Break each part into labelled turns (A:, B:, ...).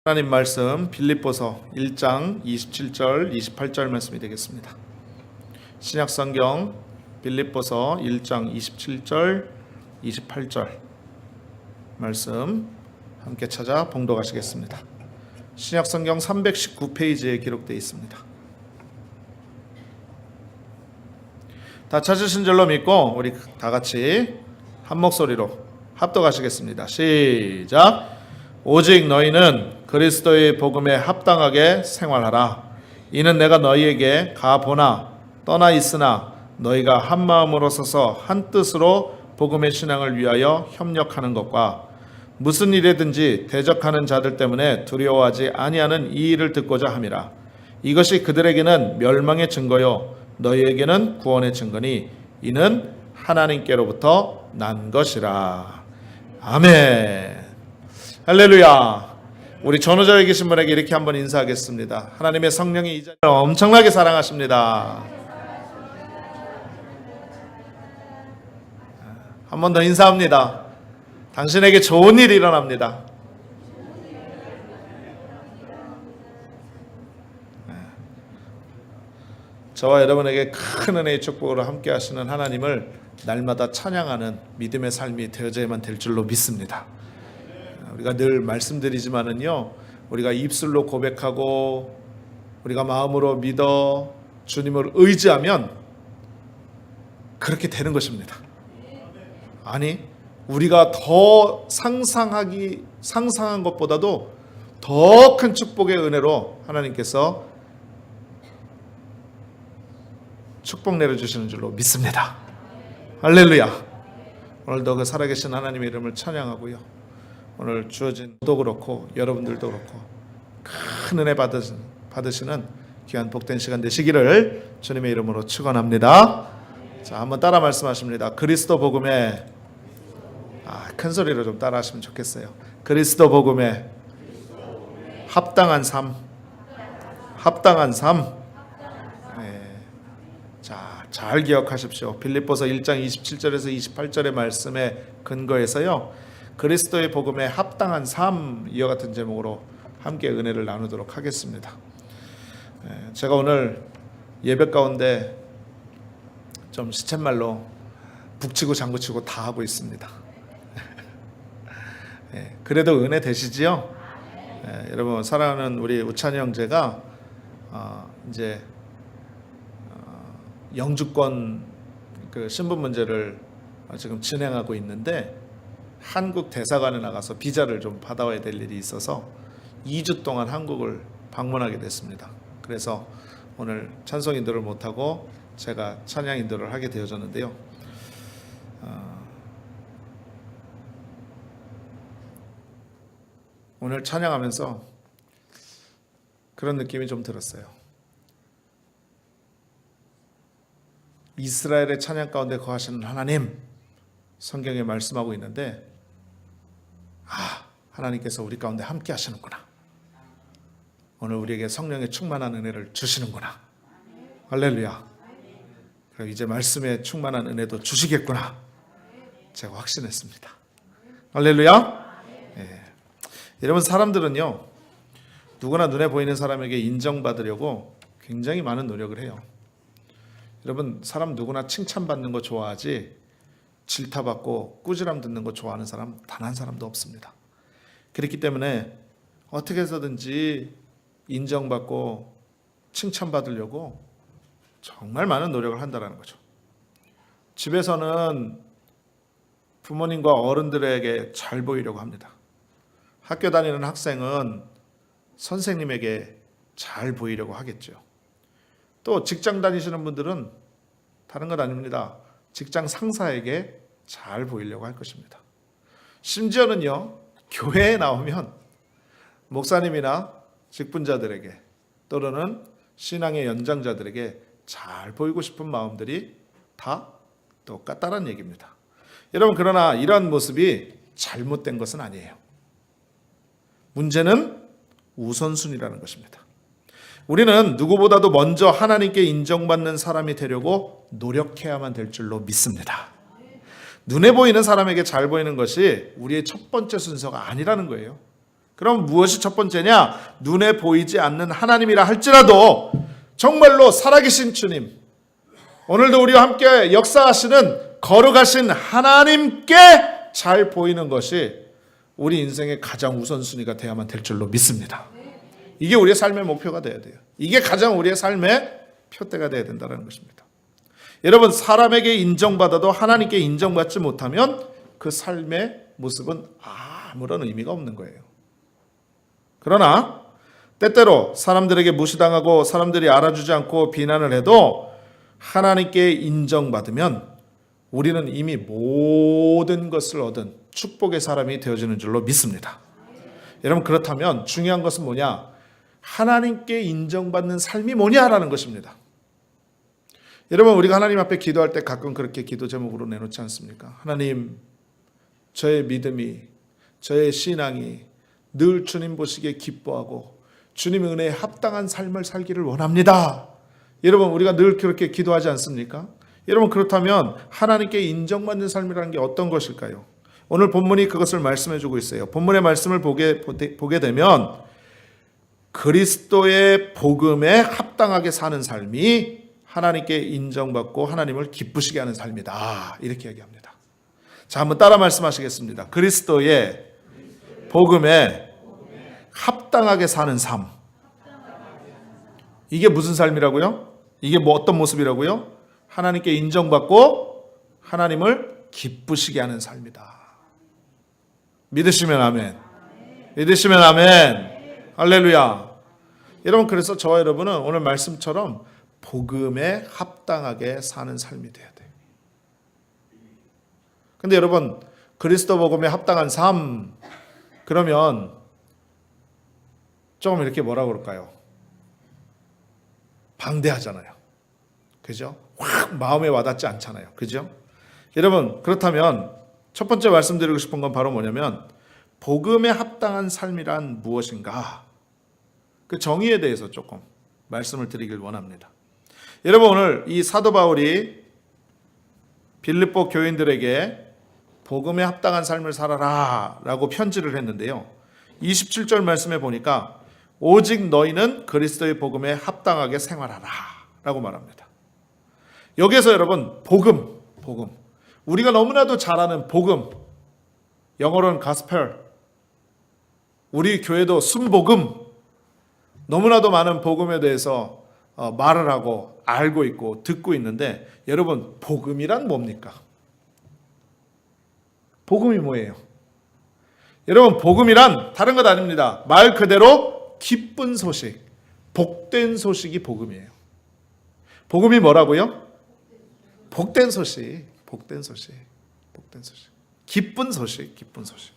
A: 하나님 말씀 빌립보서 1장 27절 28절 말씀이 되겠습니다. 신약성경 빌립보서 1장 27절 28절 말씀 함께 찾아 봉독하시겠습니다. 신약성경 319페이지에 기록되어 있습니다. 다 찾으신 줄로 믿고 우리 다 같이 한 목소리로 합독하시겠습니다. 시작. 오직 너희는 그리스도의 복음에 합당하게 생활하라. 이는 내가 너희에게 가보나 떠나 있으나 너희가 한 마음으로 서서 한 뜻으로 복음의 신앙을 위하여 협력하는 것과 무슨 일에든지 대적하는 자들 때문에 두려워하지 아니하는 이 일을 듣고자 함이라. 이것이 그들에게는 멸망의 증거요 너희에게는 구원의 증거니 이는 하나님께로부터 난 것이라. 아멘. 할렐루야. 우리 전후자에 계신 분에게 이렇게 한번 인사하겠습니다. 하나님의 성령이 이 자리를 엄청나게 사랑하십니다. 한 번 더 인사합니다. 당신에게 좋은 일이 일어납니다. 저와 여러분에게 큰 은혜의 축복으로 함께 하시는 하나님을 날마다 찬양하는 믿음의 삶이 되어져야만 될 줄로 믿습니다. 우리가 늘 말씀드리지만은요, 우리가 입술로 고백하고 우리가 마음으로 믿어 주님을 의지하면 그렇게 되는 것입니다. 아니, 우리가 더 상상한 것보다도 더 큰 축복의 은혜로 하나님께서 축복 내려주시는 줄로 믿습니다. 할렐루야. 오늘도 그 살아계신 하나님의 이름을 찬양하고요, 오늘 주어진 저도 그렇고 여러분들도 그렇고 큰 은혜 받으시는 귀한 복된 시간 되시기를 주님의 이름으로 축원합니다. 자, 한번 따라 말씀하십니다. 그리스도 복음에, 큰 소리로 좀 따라 하시면 좋겠어요. 그리스도 복음에 합당한 삶. 네. 자, 잘 기억하십시오. 빌립보서 1장 27절에서 28절의 말씀에 근거해서요, 그리스도의 복음에 합당한 삶, 이와 같은 제목으로 함께 은혜를 나누도록 하겠습니다. 제가 오늘 예배 가운데 좀 시쳇말로 북치고 장구치고 다 하고 있습니다. 그래도 은혜 되시지요? 여러분, 사랑하는 우리 우찬이 형제가 이제 영주권 그 신분 문제를 지금 진행하고 있는데, 한국 대사관에 나가서 비자를 좀 받아와야 될 일이 있어서 2주 동안 한국을 방문하게 됐습니다. 그래서 오늘 찬송 인도를 못하고 제가 찬양 인도를 하게 되어졌는데요. 오늘 찬양하면서 그런 느낌이 좀 들었어요. 이스라엘의 찬양 가운데 거하시는 하나님, 성경에 말씀하고 있는데, 하나님께서 우리 가운데 함께 하시는구나. 오늘 우리에게 성령의 충만한 은혜를 주시는구나. 할렐루야. 그럼 이제 말씀에 충만한 은혜도 주시겠구나. 제가 확신했습니다. 할렐루야. 네. 여러분, 사람들은요, 누구나 눈에 보이는 사람에게 인정받으려고 굉장히 많은 노력을 해요. 여러분, 사람 누구나 칭찬받는 거 좋아하지 질타받고 꾸지람 듣는 거 좋아하는 사람 단 한 사람도 없습니다. 그렇기 때문에 어떻게 해서든지 인정받고 칭찬받으려고 정말 많은 노력을 한다는 거죠. 집에서는 부모님과 어른들에게 잘 보이려고 합니다. 학교 다니는 학생은 선생님에게 잘 보이려고 하겠죠. 또 직장 다니시는 분들은 다른 것 아닙니다. 직장 상사에게 잘 보이려고 할 것입니다. 심지어는요, 교회에 나오면 목사님이나 직분자들에게 또는 신앙의 연장자들에게 잘 보이고 싶은 마음들이 다 똑같다는 얘기입니다. 여러분, 그러나 이러한 모습이 잘못된 것은 아니에요. 문제는 우선순위라는 것입니다. 우리는 누구보다도 먼저 하나님께 인정받는 사람이 되려고 노력해야만 될 줄로 믿습니다. 눈에 보이는 사람에게 잘 보이는 것이 우리의 첫 번째 순서가 아니라는 거예요. 그럼 무엇이 첫 번째냐? 눈에 보이지 않는 하나님이라 할지라도 정말로 살아계신 주님, 오늘도 우리와 함께 역사하시는 거룩하신 하나님께 잘 보이는 것이 우리 인생의 가장 우선순위가 돼야만 될 줄로 믿습니다. 이게 우리의 삶의 목표가 돼야 돼요. 이게 가장 우리의 삶의 표대가 돼야 된다는 것입니다. 여러분, 사람에게 인정받아도 하나님께 인정받지 못하면 그 삶의 모습은 아무런 의미가 없는 거예요. 그러나 때때로 사람들에게 무시당하고 사람들이 알아주지 않고 비난을 해도 하나님께 인정받으면 우리는 이미 모든 것을 얻은 축복의 사람이 되어지는 줄로 믿습니다. 여러분, 그렇다면 중요한 것은 뭐냐? 하나님께 인정받는 삶이 뭐냐라는 것입니다. 여러분, 우리가 하나님 앞에 기도할 때 가끔 그렇게 기도 제목으로 내놓지 않습니까? 하나님, 저의 믿음이, 저의 신앙이 늘 주님 보시기에 기뻐하고 주님의 은혜에 합당한 삶을 살기를 원합니다. 여러분, 우리가 늘 그렇게 기도하지 않습니까? 여러분, 그렇다면 하나님께 인정받는 삶이라는 게 어떤 것일까요? 오늘 본문이 그것을 말씀해 주고 있어요. 본문의 말씀을 보게 되면 그리스도의 복음에 합당하게 사는 삶이 하나님께 인정받고 하나님을 기쁘시게 하는 삶이다. 이렇게 얘기합니다. 자, 한번 따라 말씀하시겠습니다. 그리스도의 복음에 합당하게 사는 삶. 이게 무슨 삶이라고요? 이게 뭐 어떤 모습이라고요? 하나님께 인정받고 하나님을 기쁘시게 하는 삶이다. 믿으시면 아멘. 믿으시면 아멘. 할렐루야. 여러분, 그래서 저와 여러분은 오늘 말씀처럼 복음에 합당하게 사는 삶이 돼야 돼요. 근데 여러분, 그리스도 복음에 합당한 삶, 그러면 조금 이렇게 뭐라 그럴까요? 방대하잖아요. 그죠? 확 마음에 와닿지 않잖아요. 그죠? 여러분, 그렇다면 첫 번째 말씀드리고 싶은 건 바로 뭐냐면 복음에 합당한 삶이란 무엇인가? 그 정의에 대해서 조금 말씀을 드리길 원합니다. 여러분, 오늘 이 사도 바울이 빌립보 교인들에게 복음에 합당한 삶을 살아라 라고 편지를 했는데요. 27절 말씀에 보니까 오직 너희는 그리스도의 복음에 합당하게 생활하라 라고 말합니다. 여기에서 여러분, 복음, 우리가 너무나도 잘 아는 복음, 영어로는 가스펠, 우리 교회도 순복음, 너무나도 많은 복음에 대해서 말을 하고 알고 있고 듣고 있는데, 여러분, 복음이란 뭡니까? 복음이 뭐예요? 여러분, 복음이란 다른 것 아닙니다. 말 그대로 기쁜 소식, 복된 소식이 복음이에요. 복음이 뭐라고요? 복된 소식, 복된 소식, 복된 소식, 기쁜 소식, 기쁜 소식.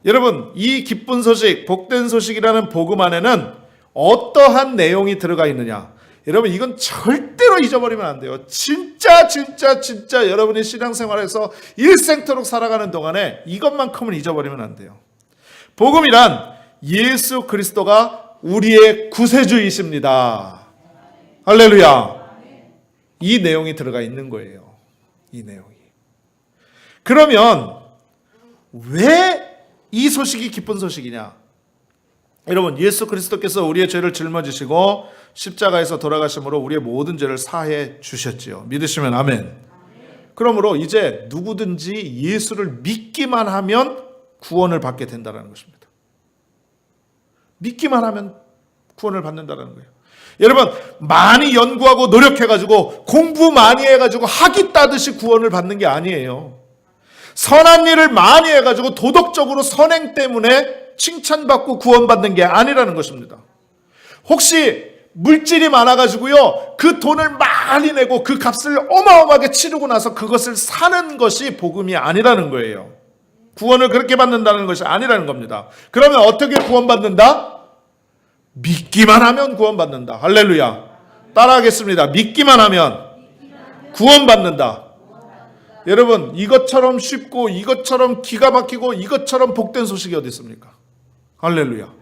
A: 여러분, 이 기쁜 소식, 복된 소식이라는 복음 안에는 어떠한 내용이 들어가 있느냐? 여러분, 이건 절대로 잊어버리면 안 돼요. 진짜 여러분이 신앙생활에서 일생토록 살아가는 동안에 이것만큼은 잊어버리면 안 돼요. 복음이란 예수 그리스도가 우리의 구세주이십니다. 할렐루야. 이 내용이 들어가 있는 거예요. 이 내용이. 그러면 왜 이 소식이 기쁜 소식이냐? 여러분, 예수 그리스도께서 우리의 죄를 짊어지시고 십자가에서 돌아가심으로 우리의 모든 죄를 사해 주셨지요. 믿으시면 아멘. 그러므로 이제 누구든지 예수를 믿기만 하면 구원을 받게 된다는 것입니다. 믿기만 하면 구원을 받는다는 거예요. 여러분, 많이 연구하고 노력해가지고 공부 많이 해가지고 학위 따듯이 구원을 받는 게 아니에요. 선한 일을 많이 해가지고 도덕적으로 선행 때문에 칭찬받고 구원받는 게 아니라는 것입니다. 혹시 물질이 많아가지고요, 그 돈을 많이 내고 그 값을 어마어마하게 치르고 나서 그것을 사는 것이 복음이 아니라는 거예요. 구원을 그렇게 받는다는 것이 아니라는 겁니다. 그러면 어떻게 구원받는다? 믿기만 하면 구원받는다. 할렐루야. 따라하겠습니다. 믿기만 하면 구원받는다. 여러분, 이것처럼 쉽고 이것처럼 기가 막히고 이것처럼 복된 소식이 어디 있습니까? 할렐루야.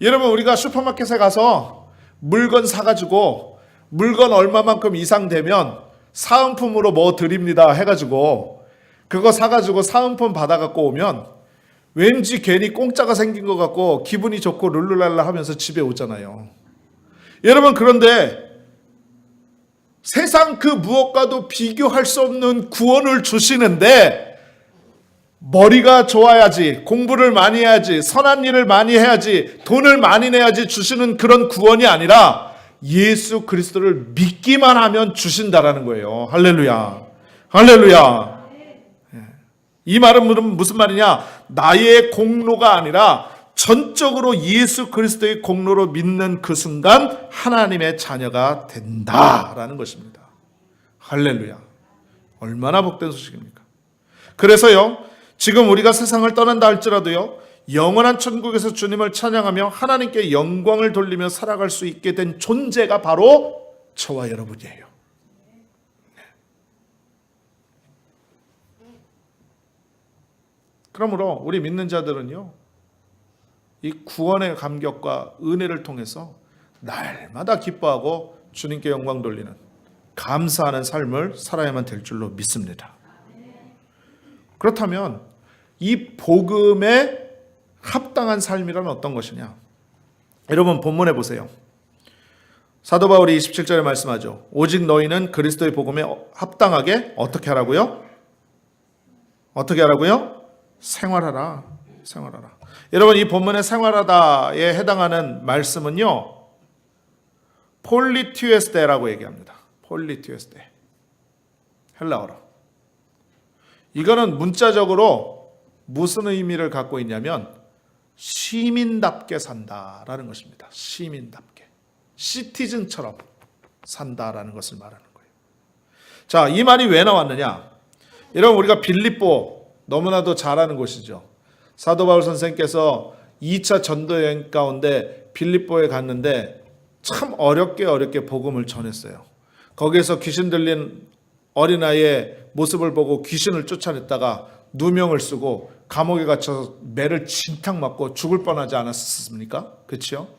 A: 여러분, 우리가 슈퍼마켓에 가서 물건 사가지고 물건 얼마만큼 이상 되면 사은품으로 뭐 드립니다 해가지고 그거 사가지고 사은품 받아갖고 오면 왠지 괜히 공짜가 생긴 것 같고 기분이 좋고 룰루랄라 하면서 집에 오잖아요. 여러분, 그런데 세상 그 무엇과도 비교할 수 없는 구원을 주시는데 머리가 좋아야지, 공부를 많이 해야지, 선한 일을 많이 해야지, 돈을 많이 내야지 주시는 그런 구원이 아니라 예수 그리스도를 믿기만 하면 주신다라는 거예요. 할렐루야. 할렐루야. 이 말은 무슨 말이냐? 나의 공로가 아니라 전적으로 예수 그리스도의 공로로 믿는 그 순간 하나님의 자녀가 된다라는 것입니다. 할렐루야. 얼마나 복된 소식입니까? 그래서요, 지금 우리가 세상을 떠난다 할지라도요, 영원한 천국에서 주님을 찬양하며 하나님께 영광을 돌리며 살아갈 수 있게 된 존재가 바로 저와 여러분이에요. 그러므로 우리 믿는 자들은요, 이 구원의 감격과 은혜를 통해서 날마다 기뻐하고 주님께 영광 돌리는 감사하는 삶을 살아야만 될 줄로 믿습니다. 그렇다면 이 복음에 합당한 삶이란 어떤 것이냐? 여러분, 본문에 보세요. 사도 바울이 27절에 말씀하죠. 오직 너희는 그리스도의 복음에 합당하게 어떻게 하라고요? 어떻게 하라고요? 생활하라. 생활하라. 여러분, 이 본문의 생활하다에 해당하는 말씀은요, 폴리티에스테라고 얘기합니다. 폴리티에스테. 헬라어로. 이거는 문자적으로 무슨 의미를 갖고 있냐면 시민답게 산다라는 것입니다. 시민답게. 시티즌처럼 산다라는 것을 말하는 거예요. 자, 이 말이 왜 나왔느냐? 여러분, 우리가 빌립보 너무나도 잘 아는 곳이죠. 사도 바울 선생께서 2차 전도 여행 가운데 빌립보에 갔는데 참 어렵게 복음을 전했어요. 거기에서 귀신 들린 어린아이의 모습을 보고 귀신을 쫓아냈다가 누명을 쓰고 감옥에 갇혀서 매를 진탕 맞고 죽을 뻔하지 않았습니까? 그렇죠?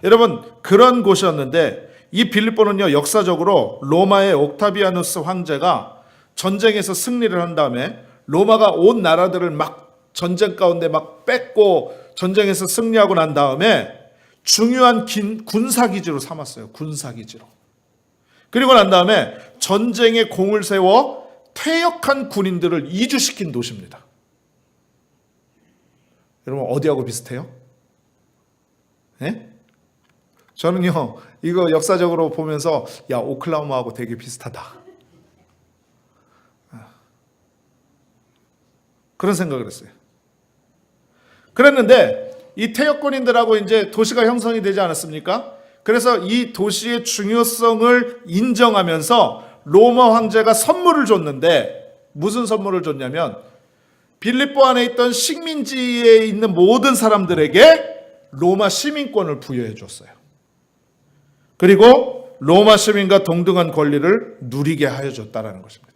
A: 여러분, 그런 곳이었는데 이 빌립보는요, 역사적으로 로마의 옥타비아누스 황제가 전쟁에서 승리를 한 다음에 로마가 온 나라들을 막 전쟁 가운데 막 뺏고 전쟁에서 승리하고 난 다음에 중요한 군사기지로 삼았어요. 군사기지로. 그리고 난 다음에 전쟁에 공을 세워 퇴역한 군인들을 이주시킨 도시입니다. 여러분, 어디하고 비슷해요? 네? 저는요, 이거 역사적으로 보면서 야, 오클라호마하고 되게 비슷하다. 그런 생각을 했어요. 그랬는데 이 퇴역군인들하고 이제 도시가 형성이 되지 않았습니까? 그래서 이 도시의 중요성을 인정하면서 로마 황제가 선물을 줬는데 무슨 선물을 줬냐면 빌립보 안에 있던 식민지에 있는 모든 사람들에게 로마 시민권을 부여해 줬어요. 그리고 로마 시민과 동등한 권리를 누리게 하여 줬다라는 것입니다.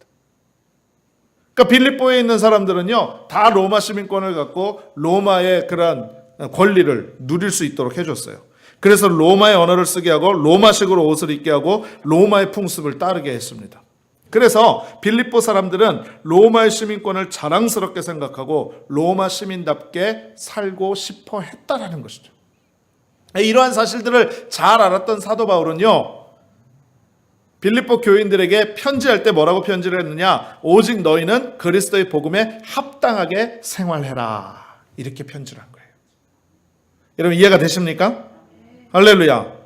A: 그러니까 빌립보에 있는 사람들은요, 다 로마 시민권을 갖고 로마의 그런 권리를 누릴 수 있도록 해줬어요. 그래서 로마의 언어를 쓰게 하고 로마식으로 옷을 입게 하고 로마의 풍습을 따르게 했습니다. 그래서 빌립보 사람들은 로마의 시민권을 자랑스럽게 생각하고 로마 시민답게 살고 싶어 했다라는 것이죠. 이러한 사실들을 잘 알았던 사도 바울은요, 빌립보 교인들에게 편지할 때 뭐라고 편지를 했느냐? 오직 너희는 그리스도의 복음에 합당하게 생활해라. 이렇게 편지를 한 거예요. 여러분, 이해가 되십니까? 할렐루야.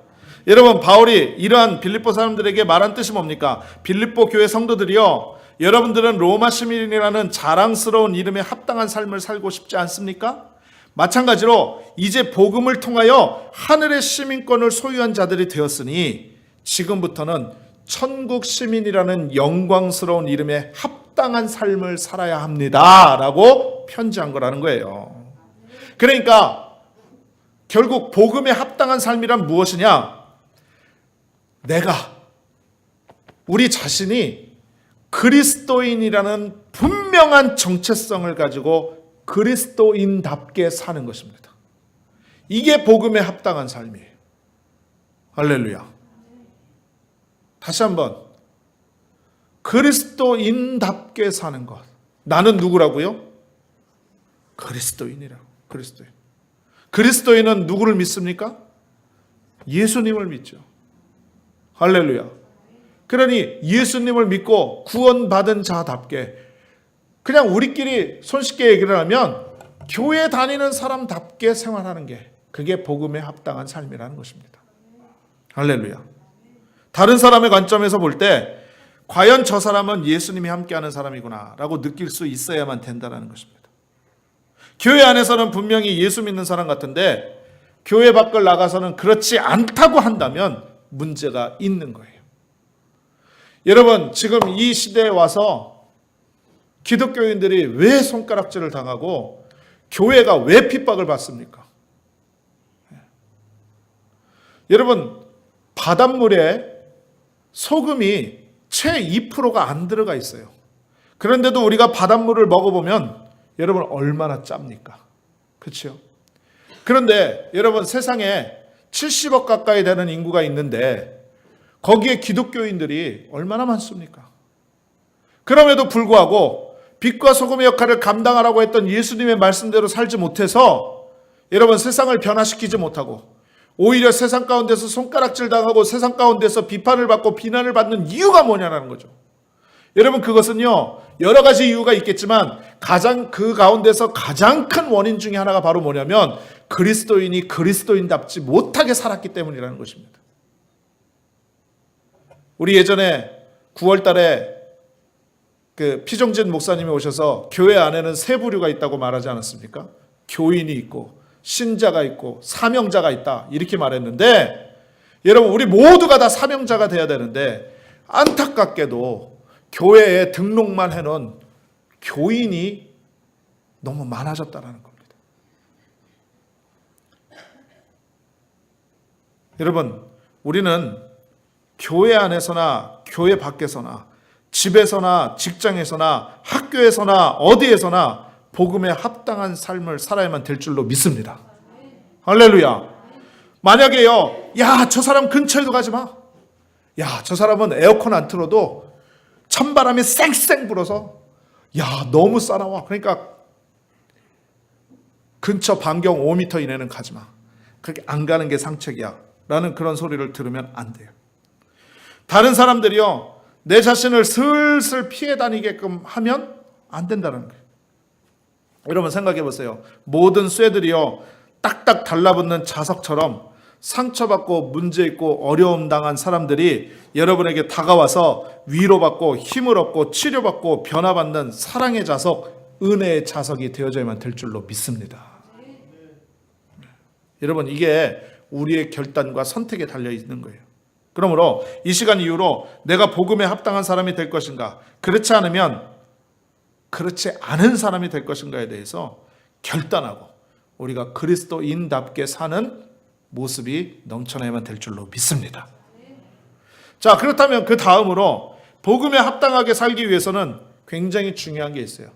A: 여러분, 바울이 이러한 빌립보 사람들에게 말한 뜻이 뭡니까? 빌립보 교회 성도들이요, 여러분들은 로마 시민이라는 자랑스러운 이름에 합당한 삶을 살고 싶지 않습니까? 마찬가지로 이제 복음을 통하여 하늘의 시민권을 소유한 자들이 되었으니 지금부터는 천국 시민이라는 영광스러운 이름에 합당한 삶을 살아야 합니다 라고 편지한 거라는 거예요. 그러니까 결국 복음에 합당한 삶이란 무엇이냐? 우리 자신이 그리스도인이라는 분명한 정체성을 가지고 그리스도인답게 사는 것입니다. 이게 복음에 합당한 삶이에요. 할렐루야. 다시 한번, 그리스도인답게 사는 것. 나는 누구라고요? 그리스도인이라고. 그리스도인. 그리스도인은 누구를 믿습니까? 예수님을 믿죠. 할렐루야. 그러니 예수님을 믿고 구원받은 자답게 그냥 우리끼리 손쉽게 얘기를 하면 교회 다니는 사람답게 생활하는 게 그게 복음에 합당한 삶이라는 것입니다. 할렐루야. 다른 사람의 관점에서 볼 때 과연 저 사람은 예수님이 함께하는 사람이구나 라고 느낄 수 있어야만 된다는 것입니다. 교회 안에서는 분명히 예수 믿는 사람 같은데 교회 밖을 나가서는 그렇지 않다고 한다면 문제가 있는 거예요. 여러분, 지금 이 시대에 와서 기독교인들이 왜 손가락질을 당하고 교회가 왜 핍박을 받습니까? 여러분, 바닷물에 소금이 채 2%가 안 들어가 있어요. 그런데도 우리가 바닷물을 먹어보면 여러분 얼마나 짭니까? 그렇죠? 그런데 여러분 세상에 70억 가까이 되는 인구가 있는데 거기에 기독교인들이 얼마나 많습니까? 그럼에도 불구하고 빛과 소금의 역할을 감당하라고 했던 예수님의 말씀대로 살지 못해서 여러분 세상을 변화시키지 못하고 오히려 세상 가운데서 손가락질 당하고 세상 가운데서 비판을 받고 비난을 받는 이유가 뭐냐라는 거죠. 여러분 그것은요 여러 가지 이유가 있겠지만 그 가운데서 가장 큰 원인 중에 하나가 바로 뭐냐면 그리스도인이 그리스도인답지 못하게 살았기 때문이라는 것입니다. 우리 예전에 9월 달에 그 피종진 목사님이 오셔서 교회 안에는 세 부류가 있다고 말하지 않았습니까? 교인이 있고 신자가 있고 사명자가 있다 이렇게 말했는데 여러분 우리 모두가 다 사명자가 돼야 되는데 안타깝게도 교회에 등록만 해놓은 교인이 너무 많아졌다는 겁니다. 여러분 우리는 교회 안에서나 교회 밖에서나 집에서나 직장에서나 학교에서나 어디에서나 복음에 합당한 삶을 살아야만 될 줄로 믿습니다. 할렐루야. 만약에요, 야, 저 사람 근처에도 가지 마. 야, 저 사람은 에어컨 안 틀어도 찬바람이 쌩쌩 불어서 야, 너무 싸나와. 그러니까 근처 반경 5m 이내는 가지 마. 그렇게 안 가는 게 상책이야. 라는 그런 소리를 들으면 안 돼요. 다른 사람들이요, 내 자신을 슬슬 피해 다니게끔 하면 안 된다는 거예요. 여러분 생각해 보세요. 모든 쇠들이요 딱딱 달라붙는 자석처럼 상처받고 문제 있고 어려움 당한 사람들이 여러분에게 다가와서 위로받고 힘을 얻고 치료받고 변화받는 사랑의 자석, 은혜의 자석이 되어져야만 될 줄로 믿습니다. 여러분 이게 우리의 결단과 선택에 달려 있는 거예요. 그러므로 이 시간 이후로 내가 복음에 합당한 사람이 될 것인가, 그렇지 않으면 그렇지 않은 사람이 될 것인가에 대해서 결단하고 우리가 그리스도인답게 사는 모습이 넘쳐나야만 될 줄로 믿습니다. 자, 그렇다면 그 다음으로 복음에 합당하게 살기 위해서는 굉장히 중요한 게 있어요.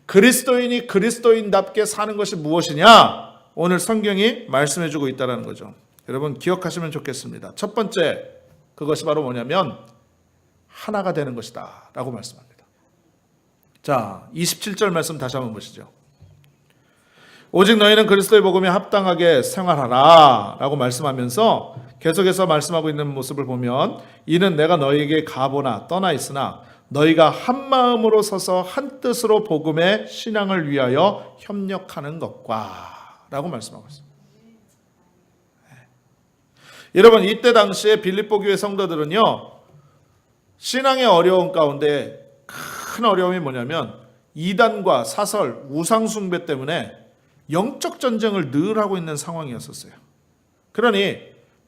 A: 그리스도인이 그리스도인답게 사는 것이 무엇이냐? 오늘 성경이 말씀해주고 있다는 거죠. 여러분 기억하시면 좋겠습니다. 첫 번째, 그것이 바로 뭐냐면 하나가 되는 것이다 라고 말씀합니다. 자, 27절 말씀 다시 한번 보시죠. 오직 너희는 그리스도의 복음에 합당하게 생활하라 라고 말씀하면서 계속해서 말씀하고 있는 모습을 보면 이는 내가 너희에게 가보나 떠나 있으나 너희가 한 마음으로 서서 한 뜻으로 복음의 신앙을 위하여 협력하는 것과 라고 말씀하고 있습니다. 여러분 이때 당시에 빌립보 교회 성도들은요 신앙의 어려움 가운데 큰 어려움이 뭐냐면 이단과 사설, 우상숭배 때문에 영적 전쟁을 늘 하고 있는 상황이었었어요. 그러니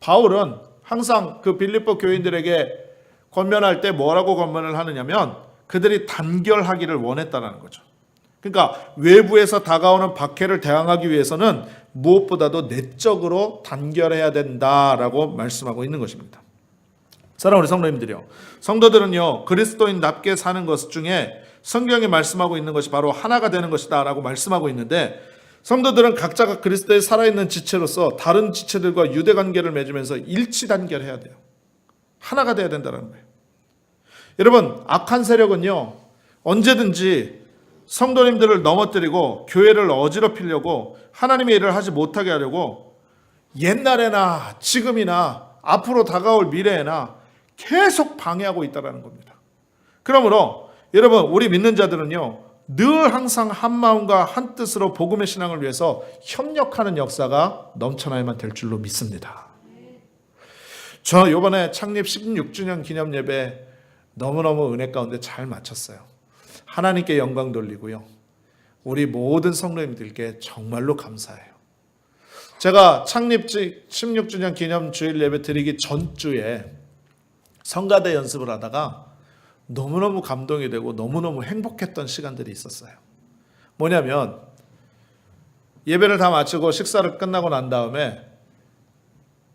A: 바울은 항상 그 빌립보 교인들에게 권면할 때 뭐라고 권면을 하느냐면 그들이 단결하기를 원했다는 거죠. 그러니까 외부에서 다가오는 박해를 대항하기 위해서는 무엇보다도 내적으로 단결해야 된다라고 말씀하고 있는 것입니다. 사랑하는 우리 성도님들이요, 성도들은요 그리스도인답게 사는 것 중에 성경이 말씀하고 있는 것이 바로 하나가 되는 것이다 라고 말씀하고 있는데, 성도들은 각자가 그리스도의 살아있는 지체로서 다른 지체들과 유대관계를 맺으면서 일치 단결해야 돼요. 하나가 돼야 된다는 거예요. 여러분 악한 세력은요 언제든지 성도님들을 넘어뜨리고 교회를 어지럽히려고 하나님의 일을 하지 못하게 하려고 옛날에나 지금이나 앞으로 다가올 미래에나 계속 방해하고 있다는 겁니다. 그러므로 여러분, 우리 믿는 자들은요, 늘 항상 한 마음과 한 뜻으로 복음의 신앙을 위해서 협력하는 역사가 넘쳐나야만 될 줄로 믿습니다. 저 이번에 창립 16주년 기념 예배 너무너무 은혜 가운데 잘 마쳤어요. 하나님께 영광 돌리고요, 우리 모든 성도님들께 정말로 감사해요. 제가 창립 16주년 기념 주일 예배 드리기 전주에 성가대 연습을 하다가 너무너무 감동이 되고 너무너무 행복했던 시간들이 있었어요. 뭐냐면, 예배를 다 마치고 식사를 끝나고 난 다음에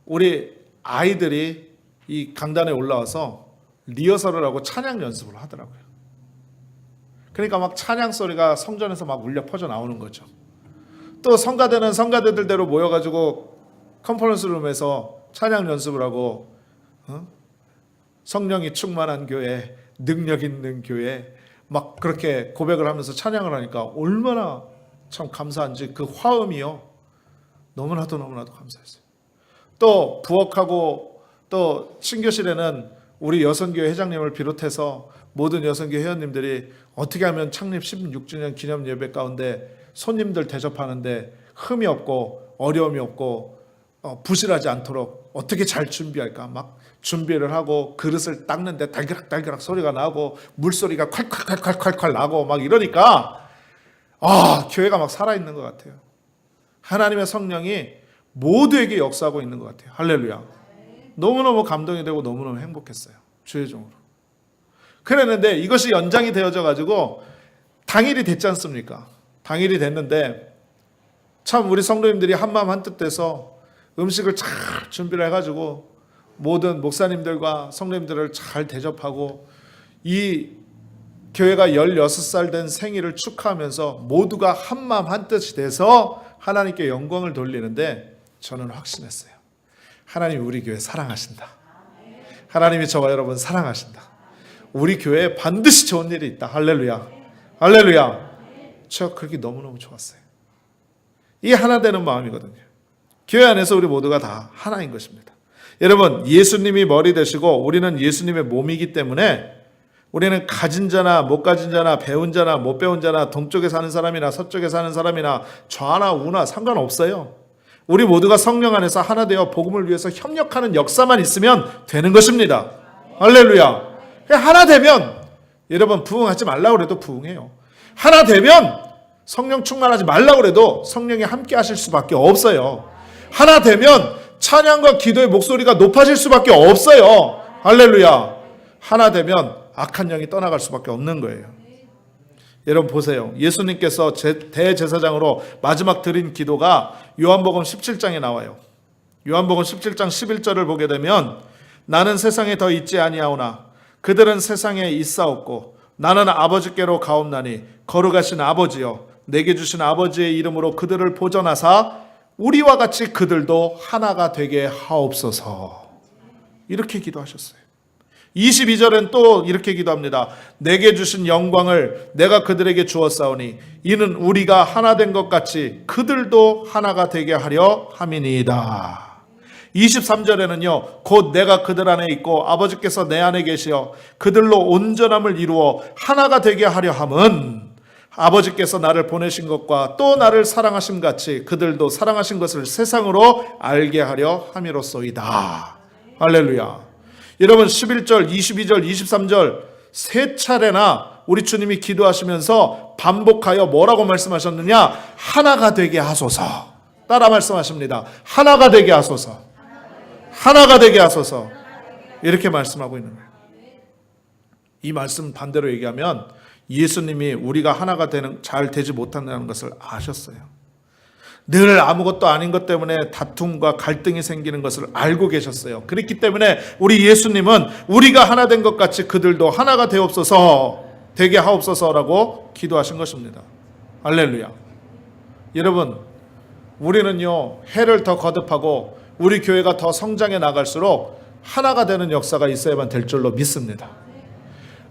A: 우리 아이들이 이 강단에 올라와서 리허설을 하고 찬양 연습을 하더라고요. 그러니까 막 찬양 소리가 성전에서 막 울려 퍼져 나오는 거죠. 또 성가대는 성가대들대로 모여가지고 컨퍼런스 룸에서 찬양 연습을 하고, 성령이 충만한 교회, 능력 있는 교회, 막 그렇게 고백을 하면서 찬양을 하니까 얼마나 참 감사한지, 그 화음이요, 너무나도 감사했어요. 또 부엌하고 또 신교실에는 우리 여선교회 회장님을 비롯해서 모든 여선교회 회원님들이 어떻게 하면 창립 16주년 기념 예배 가운데 손님들 대접하는데 흠이 없고 어려움이 없고 부실하지 않도록 어떻게 잘 준비할까, 막 준비를 하고 그릇을 닦는데 달그락달그락 소리가 나고 물소리가 콸콸콸콸콸 나고 막 이러니까 교회가 막 살아있는 것 같아요. 하나님의 성령이 모두에게 역사하고 있는 것 같아요. 할렐루야. 너무너무 감동이 되고 너무너무 행복했어요. 주의 종으로. 그랬는데 이것이 연장이 되어져 가지고 당일이 됐지 않습니까? 당일이 됐는데 참 우리 성도님들이 한마음 한뜻 돼서 음식을 잘 준비를 해가지고 모든 목사님들과 성도님들을 잘 대접하고 이 교회가 16살 된 생일을 축하하면서 모두가 한마음 한뜻이 돼서 하나님께 영광을 돌리는데, 저는 확신했어요. 하나님이 우리 교회 사랑하신다. 하나님이 저와 여러분 사랑하신다. 우리 교회에 반드시 좋은 일이 있다. 할렐루야. 할렐루야. 저 그렇게 너무너무 좋았어요. 이게 하나 되는 마음이거든요. 교회 안에서 우리 모두가 다 하나인 것입니다. 여러분, 예수님이 머리 되시고 우리는 예수님의 몸이기 때문에 우리는 가진 자나 못 가진 자나 배운 자나 못 배운 자나 동쪽에 사는 사람이나 서쪽에 사는 사람이나 좌나 우나 상관없어요. 우리 모두가 성령 안에서 하나 되어 복음을 위해서 협력하는 역사만 있으면 되는 것입니다. 할렐루야. 하나 되면 여러분, 부흥하지 말라고 해도 부흥해요. 하나 되면 성령 충만하지 말라고 해도 성령이 함께 하실 수밖에 없어요. 하나 되면 찬양과 기도의 목소리가 높아질 수밖에 없어요. 할렐루야. 하나 되면 악한 영이 떠나갈 수밖에 없는 거예요. 여러분 보세요. 예수님께서 대제사장으로 마지막 드린 기도가 요한복음 17장에 나와요. 요한복음 17장 11절을 보게 되면, 나는 세상에 더 있지 아니하오나 그들은 세상에 있사옵고 나는 아버지께로 가옵나니 거룩하신 아버지여, 내게 주신 아버지의 이름으로 그들을 보존하사 우리와 같이 그들도 하나가 되게 하옵소서. 이렇게 기도하셨어요. 22절엔 또 이렇게 기도합니다. 내게 주신 영광을 내가 그들에게 주었사오니 이는 우리가 하나 된 것 같이 그들도 하나가 되게 하려 함이니이다. 23절에는요, 곧 내가 그들 안에 있고 아버지께서 내 안에 계시어 그들로 온전함을 이루어 하나가 되게 하려 함은 아버지께서 나를 보내신 것과 또 나를 사랑하심 같이 그들도 사랑하신 것을 세상으로 알게 하려 함이로소이다. 할렐루야. 여러분 11절, 22절, 23절 세 차례나 우리 주님이 기도하시면서 반복하여 뭐라고 말씀하셨느냐? 하나가 되게 하소서. 따라 말씀하십니다. 하나가 되게 하소서. 하나가 되게 하소서. 이렇게 말씀하고 있는 거예요. 이 말씀 반대로 얘기하면 예수님이 우리가 하나가 잘 되지 못한다는 것을 아셨어요. 늘 아무것도 아닌 것 때문에 다툼과 갈등이 생기는 것을 알고 계셨어요. 그렇기 때문에 우리 예수님은 우리가 하나 된 것 같이 그들도 하나가 되옵소서, 되게 하옵소서라고 기도하신 것입니다. 할렐루야. 여러분, 우리는요, 해를 더 거듭하고 우리 교회가 더 성장해 나갈수록 하나가 되는 역사가 있어야만 될 줄로 믿습니다.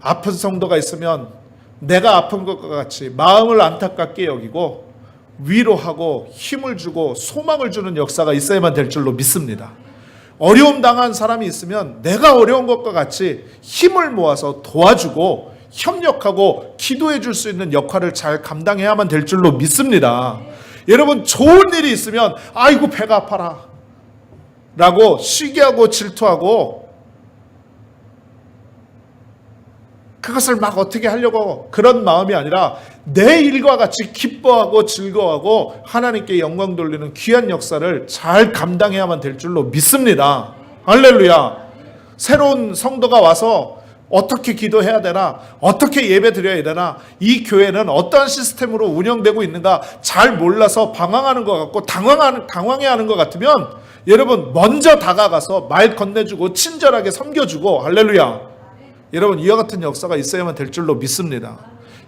A: 아픈 성도가 있으면 내가 아픈 것과 같이 마음을 안타깝게 여기고 위로하고 힘을 주고 소망을 주는 역사가 있어야만 될 줄로 믿습니다. 어려움 당한 사람이 있으면 내가 어려운 것과 같이 힘을 모아서 도와주고 협력하고 기도해 줄 수 있는 역할을 잘 감당해야만 될 줄로 믿습니다. 여러분, 좋은 일이 있으면 아이고 배가 아파라 라고 시기하고 질투하고 그것을 막 어떻게 하려고 그런 마음이 아니라 내 일과 같이 기뻐하고 즐거워하고 하나님께 영광 돌리는 귀한 역사를 잘 감당해야만 될 줄로 믿습니다. 할렐루야. 새로운 성도가 와서 어떻게 기도해야 되나, 어떻게 예배 드려야 되나, 이 교회는 어떠한 시스템으로 운영되고 있는가 잘 몰라서 방황하는 것 같고 당황해하는 것 같으면 여러분 먼저 다가가서 말 건네주고 친절하게 섬겨주고, 할렐루야. 여러분, 이와 같은 역사가 있어야만 될 줄로 믿습니다.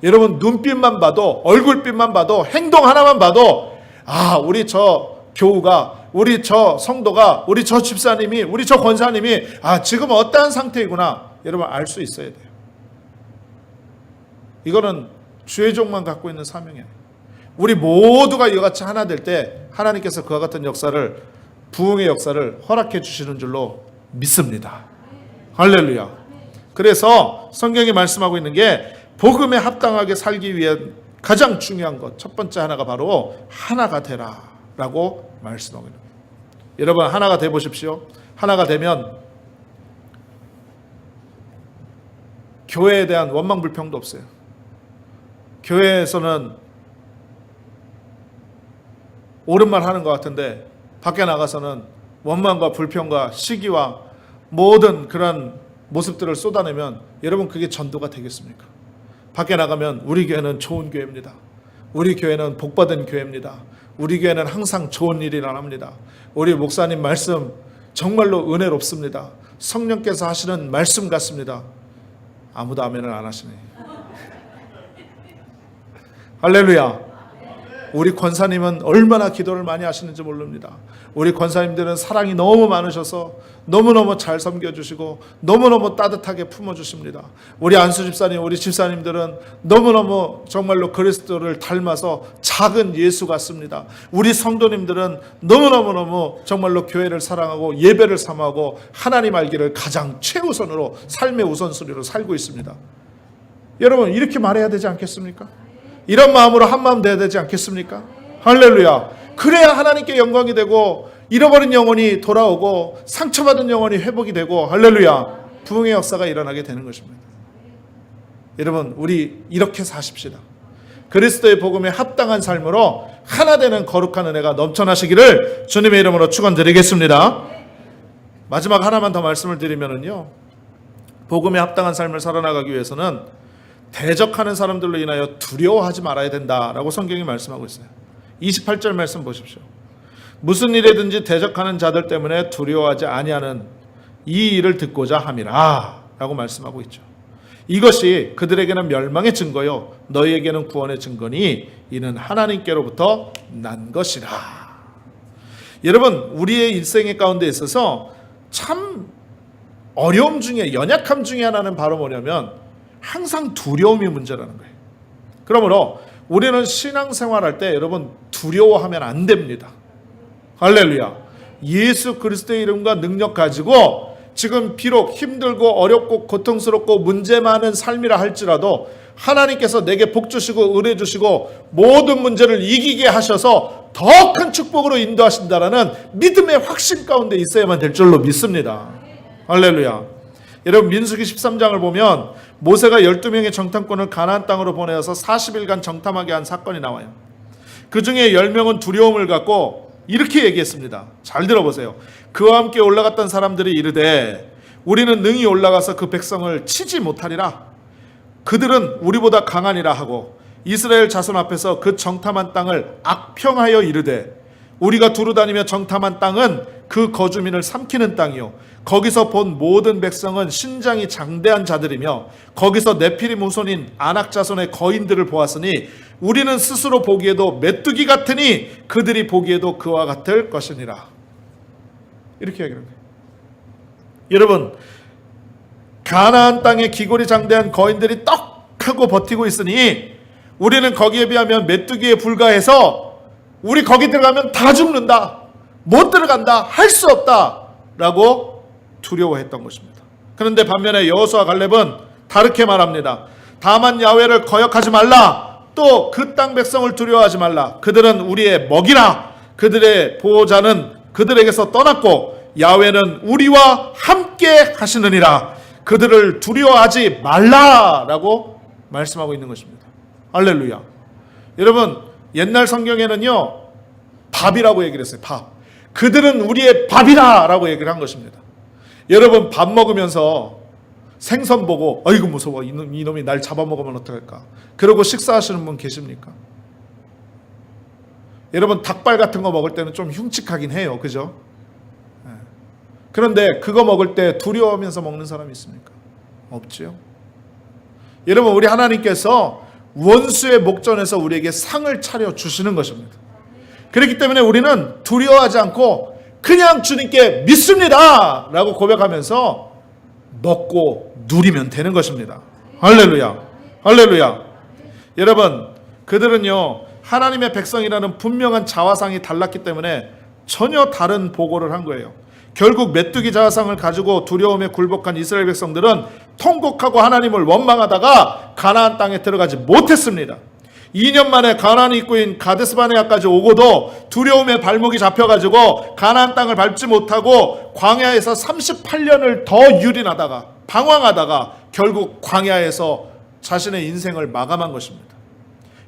A: 여러분, 눈빛만 봐도, 얼굴빛만 봐도, 행동 하나만 봐도 우리 저 교우가, 우리 저 성도가, 우리 저 집사님이, 우리 저 권사님이 지금 어떠한 상태이구나, 여러분 알 수 있어야 돼요. 이거는 주의 종만 갖고 있는 사명이에요. 우리 모두가 이와 같이 하나 될 때 하나님께서 그와 같은 역사를, 부흥의 역사를 허락해 주시는 줄로 믿습니다. 할렐루야. 그래서 성경이 말씀하고 있는 게 복음에 합당하게 살기 위한 가장 중요한 것, 첫 번째 하나가 바로 하나가 되라 라고 말씀하고 있는 거예요. 여러분, 하나가 돼 보십시오. 하나가 되면 교회에 대한 원망 불평도 없어요. 교회에서는 옳은 말 하는 것 같은데 밖에 나가서는 원망과 불평과 시기와 모든 그런 모습들을 쏟아내면 여러분, 그게 전도가 되겠습니까? 밖에 나가면 우리 교회는 좋은 교회입니다. 우리 교회는 복받은 교회입니다. 우리 교회는 항상 좋은 일이 일어납니다. 우리 목사님 말씀 정말로 은혜롭습니다. 성령께서 하시는 말씀 같습니다. 아무도 아멘을 안 하시네. 할렐루야. 우리 권사님은 얼마나 기도를 많이 하시는지 모릅니다. 우리 권사님들은 사랑이 너무 많으셔서 너무너무 잘 섬겨주시고 너무너무 따뜻하게 품어주십니다. 우리 안수 집사님, 우리 집사님들은 너무너무 정말로 그리스도를 닮아서 작은 예수 같습니다. 우리 성도님들은 너무너무 정말로 교회를 사랑하고 예배를 삼하고 하나님 알기를 가장 최우선으로, 삶의 우선순위로 살고 있습니다. 여러분, 이렇게 말해야 되지 않겠습니까? 이런 마음으로 한마음 돼야 되지 않겠습니까? 할렐루야. 그래야 하나님께 영광이 되고 잃어버린 영혼이 돌아오고 상처받은 영혼이 회복이 되고, 할렐루야, 부흥의 역사가 일어나게 되는 것입니다. 여러분, 우리 이렇게 사십시다. 그리스도의 복음에 합당한 삶으로 하나 되는 거룩한 은혜가 넘쳐나시기를 주님의 이름으로 축원드리겠습니다. 마지막 하나만 더 말씀을 드리면은요, 복음에 합당한 삶을 살아나가기 위해서는 대적하는 사람들로 인하여 두려워하지 말아야 된다라고 성경이 말씀하고 있어요. 28절 말씀 보십시오. 무슨 일에든지 대적하는 자들 때문에 두려워하지 아니하는 이 일을 듣고자 함이라 라고 말씀하고 있죠. 이것이 그들에게는 멸망의 증거요 너희에게는 구원의 증거니 이는 하나님께로부터 난 것이라. 여러분, 우리의 인생의 가운데 있어서 참 어려움 중에, 연약함 중에 하나는 바로 뭐냐면 항상 두려움이 문제라는 거예요. 그러므로 우리는 신앙생활할 때 여러분 두려워하면 안 됩니다. 할렐루야. 예수 그리스도의 이름과 능력 가지고 지금 비록 힘들고 어렵고 고통스럽고 문제 많은 삶이라 할지라도 하나님께서 내게 복 주시고 은혜 주시고 모든 문제를 이기게 하셔서 더 큰 축복으로 인도하신다라는 믿음의 확신 가운데 있어야만 될 줄로 믿습니다. 할렐루야. 여러분, 민수기 13장을 보면 모세가 12명의 정탐꾼을 가나안 땅으로 보내어서 40일간 정탐하게 한 사건이 나와요. 그 중에 10명은 두려움을 갖고 이렇게 얘기했습니다. 잘 들어보세요. 그와 함께 올라갔던 사람들이 이르되 우리는 능히 올라가서 그 백성을 치지 못하리라. 그들은 우리보다 강하니라 하고 이스라엘 자손 앞에서 그 정탐한 땅을 악평하여 이르되 우리가 두루다니며 정탐한 땅은 그 거주민을 삼키는 땅이요 거기서 본 모든 백성은 신장이 장대한 자들이며 거기서 네피림 후손인 아낙 자손의 거인들을 보았으니 우리는 스스로 보기에도 메뚜기 같으니 그들이 보기에도 그와 같을 것이니라. 이렇게 얘기합니다. 여러분, 가나안 땅에 기골이 장대한 거인들이 떡 하고 버티고 있으니 우리는 거기에 비하면 메뚜기에 불과해서 우리 거기 들어가면 다 죽는다, 못 들어간다, 할 수 없다 라고 두려워했던 것입니다. 그런데 반면에 여호수아 갈렙은 다르게 말합니다. 다만 야훼를 거역하지 말라, 또 그 땅 백성을 두려워하지 말라. 그들은 우리의 먹이라. 그들의 보호자는 그들에게서 떠났고 야훼는 우리와 함께 하시느니라. 그들을 두려워하지 말라라고 말씀하고 있는 것입니다. 할렐루야. 여러분, 옛날 성경에는요 밥이라고 얘기를 했어요. 밥. 그들은 우리의 밥이라 라고 얘기를 한 것입니다. 여러분, 밥 먹으면서 생선 보고 아이고 무서워, 이놈이 날 잡아먹으면 어떡할까, 그러고 식사하시는 분 계십니까? 여러분, 닭발 같은 거 먹을 때는 좀 흉측하긴 해요, 그죠? 그런데 그거 먹을 때 두려워하면서 먹는 사람이 있습니까? 없지요. 여러분, 우리 하나님께서 원수의 목전에서 우리에게 상을 차려 주시는 것입니다. 그렇기 때문에 우리는 두려워하지 않고 그냥 주님께 믿습니다 라고 고백하면서 먹고 누리면 되는 것입니다. 할렐루야, 할렐루야. 여러분, 그들은요 하나님의 백성이라는 분명한 자화상이 달랐기 때문에 전혀 다른 보고를 한 거예요. 결국 메뚜기 자화상을 가지고 두려움에 굴복한 이스라엘 백성들은 통곡하고 하나님을 원망하다가 가나안 땅에 들어가지 못했습니다. 2년 만에 가나안 입구인 가데스바네아까지 오고도 두려움에 발목이 잡혀가지고 가나안 땅을 밟지 못하고 광야에서 38년을 더 유린하다가 방황하다가 결국 광야에서 자신의 인생을 마감한 것입니다.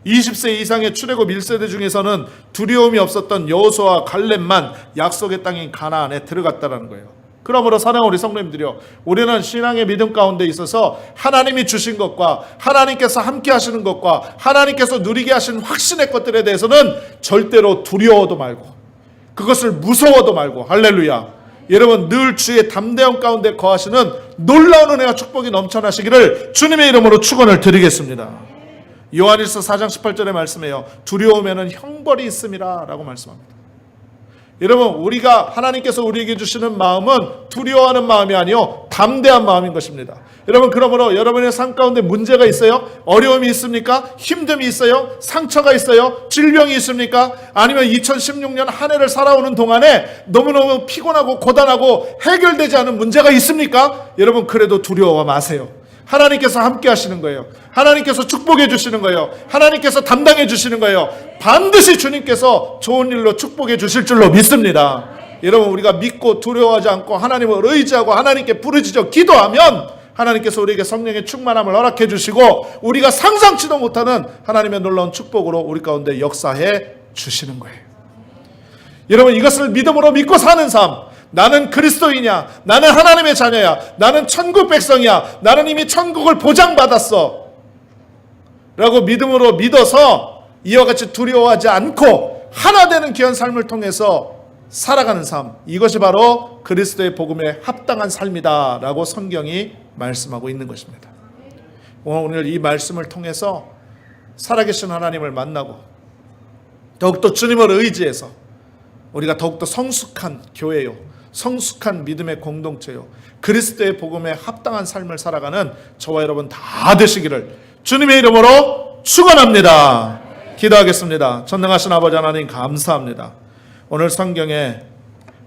A: 20세 이상의 출애굽 1세대 중에서는 두려움이 없었던 여호수아와 갈렙만 약속의 땅인 가나안에 들어갔다는 거예요. 그러므로 사랑하는 우리 성도님들이요, 우리는 신앙의 믿음 가운데 있어서 하나님이 주신 것과 하나님께서 함께 하시는 것과 하나님께서 누리게 하신 확신의 것들에 대해서는 절대로 두려워도 말고 그것을 무서워도 말고, 할렐루야, 여러분, 늘 주의 담대함 가운데 거하시는 놀라운 은혜와 축복이 넘쳐나시기를 주님의 이름으로 축원을 드리겠습니다. 요한일서 4장 18절에 말씀해요. 두려움에는 형벌이 있음이라 라고 말씀합니다. 여러분, 우리가 하나님께서 우리에게 주시는 마음은 두려워하는 마음이 아니요 담대한 마음인 것입니다. 여러분, 그러므로 여러분의 삶 가운데 문제가 있어요? 어려움이 있습니까? 힘듦이 있어요? 상처가 있어요? 질병이 있습니까? 아니면 2016년 한 해를 살아오는 동안에 너무너무 피곤하고 고단하고 해결되지 않은 문제가 있습니까? 여러분, 그래도 두려워 마세요. 하나님께서 함께 하시는 거예요. 하나님께서 축복해 주시는 거예요. 하나님께서 담당해 주시는 거예요. 반드시 주님께서 좋은 일로 축복해 주실 줄로 믿습니다. 여러분, 우리가 믿고 두려워하지 않고 하나님을 의지하고 하나님께 부르짖어 기도하면 하나님께서 우리에게 성령의 충만함을 허락해 주시고 우리가 상상치도 못하는 하나님의 놀라운 축복으로 우리 가운데 역사해 주시는 거예요. 여러분, 이것을 믿음으로 믿고 사는 삶, 나는 그리스도이냐, 나는 하나님의 자녀야, 나는 천국 백성이야, 나는 이미 천국을 보장받았어 라고 믿음으로 믿어서 이와 같이 두려워하지 않고 하나 되는 귀한 삶을 통해서 살아가는 삶, 이것이 바로 그리스도의 복음에 합당한 삶이다 라고 성경이 말씀하고 있는 것입니다. 오늘 이 말씀을 통해서 살아계신 하나님을 만나고 더욱더 주님을 의지해서 우리가 더욱더 성숙한 교회요, 성숙한 믿음의 공동체요, 그리스도의 복음에 합당한 삶을 살아가는 저와 여러분 다 되시기를 주님의 이름으로 축원합니다. 기도하겠습니다. 전능하신 아버지 하나님, 감사합니다. 오늘 성경에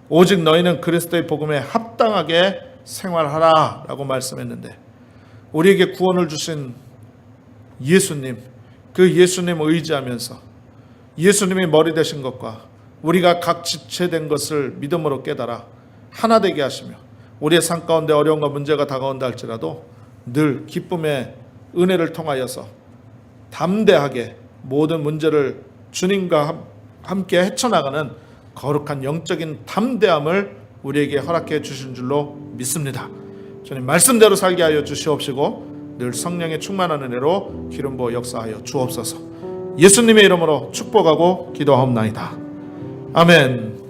A: 오직 너희는 그리스도의 복음에 합당하게 생활하라 라고 말씀했는데 우리에게 구원을 주신 예수님, 그 예수님 의지하면서 예수님이 머리 되신 것과 우리가 각 지체된 것을 믿음으로 깨달아 하나 되게 하시며 우리의 삶 가운데 어려움과 문제가 다가온다 할지라도 늘 기쁨의 은혜를 통하여서 담대하게 모든 문제를 주님과 함께 헤쳐나가는 거룩한 영적인 담대함을 우리에게 허락해 주신 줄로 믿습니다. 주님 말씀대로 살게 하여 주시옵시고 늘 성령의 충만한 은혜로 기름 부어 역사하여 주옵소서. 예수님의 이름으로 축복하고 기도하옵나이다. 아멘.